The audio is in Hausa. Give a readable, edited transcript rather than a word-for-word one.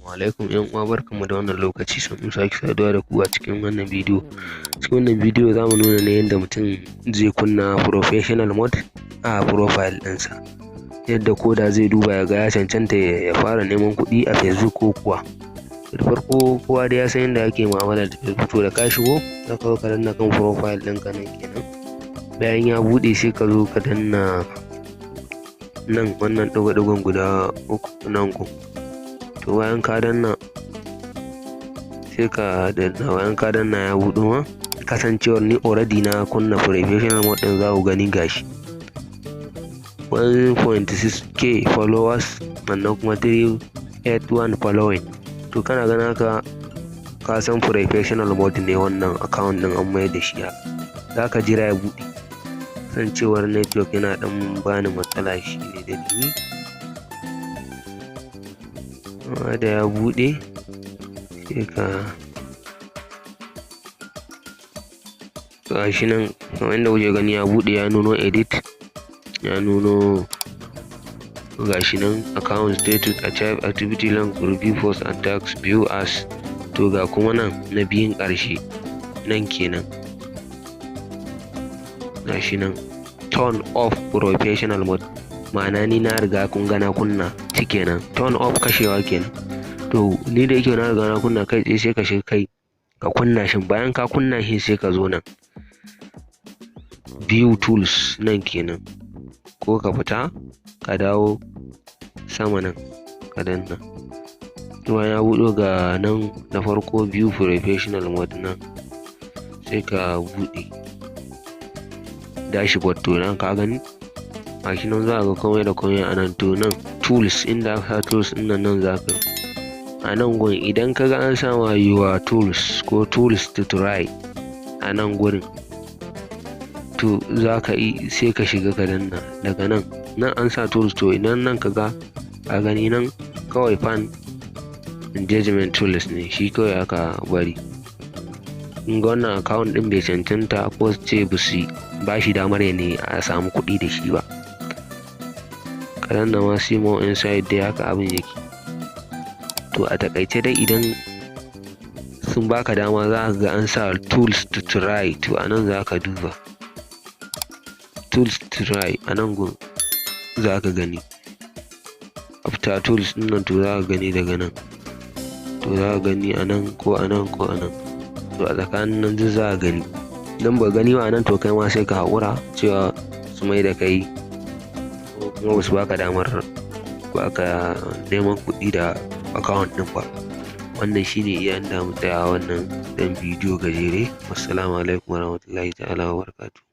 Assalamu alaikum ƴan uwa, barkanmu da wannan lokaci, sannu sake saduwa da ku a cikin wannan bidiyo. Cikin wannan bidiyo za mu nuna ne yadda mutum zai kunna professional mode a profile ɗinsa, yadda ko da zai duba ya ga ya cancanta ya fara neman kuɗi a Facebook ko kuwa. Da farko kowa dai ya san yadda ake mu'amala da Facebook, to da ka shigo za ka zo ka danna kan profile ɗinka nan kenan. Bayan ya buɗe sai ka zo ka danna nan wannan ɗigo-ɗigon guda uku nan gun. To bayan ka danna sai ka danna, bayan ka danna ya buɗo ma, kasancewar ni already na kunna professional mode ɗin za ku gani gashi 1.6k followers sannan kuma 381 following. To kana ganin haka ka san professional mode ne wannan account ɗin an mayar da shi haka. Za ka jira ya buɗe, kasancewar network yana ɗan bani matsala shi ne dalili. Amma da ya buɗe sai ka gashi nan kamar yadda kuke gani ya buɗe, ya nuno edit, ya nuno gashi nan account status, achieve activity link, review post and tags, view as. To ga kuma nan na biyun ƙarshe nan kenan gashi nan turn off professional mode, ma'ana ni na riga kun ga na kunna shi kenan. Turn off kashewa kenan. To ni da yake na riga na kunna, kai tsaye sai ka shiga kai ka kunna shi. Bayan ka kunna shi sai ka zo nan view tools nan kenan, ko ka fita ka dawo sama nan ka danna. Bayan ya buɗo ga nan na farko view professional mode nan, sai ka buɗe dashboard. To nan ka gani gashi nan za ka ga komai da komai a nan. To nan tools, inda aka sa tools ɗin nan za ka a nan gun idan ka ga an sa ma your tools ko tools to try a nan gurin, to za ka yi sai ka shiga ka danna daga nan. Nan an sa tools, to idan nan ka ga a gani nan kawai fan engagement tools ne shi kawai aka bari. In ga wannan account ɗin bai cancanta ko ce ba shi damar ya ne a samu kuɗi da shi ba. Ka danna ma see more inside dai haka abin yake. To a taƙaice dai idan sun baka dama za ka ga an sa tools to try, to a nan za ka duba tools to try a nan gun za ka gani. After tools ɗin nan to za ka gani daga nan, to za ka gani a nan ko a nan ko a nan. To a tsakanin nan duk za ka gani. Idan ba gani ba a nan to kai ma sai ka haƙura cewa su mai da kai ko kuma ba su baka damar baka neman kuɗi da account ɗin ba. Wannan shine iya inda mu tsaya wannan dan bidiyo gajere. Assalamu alaikum warahmatullahi ta'ala wabarakatuh.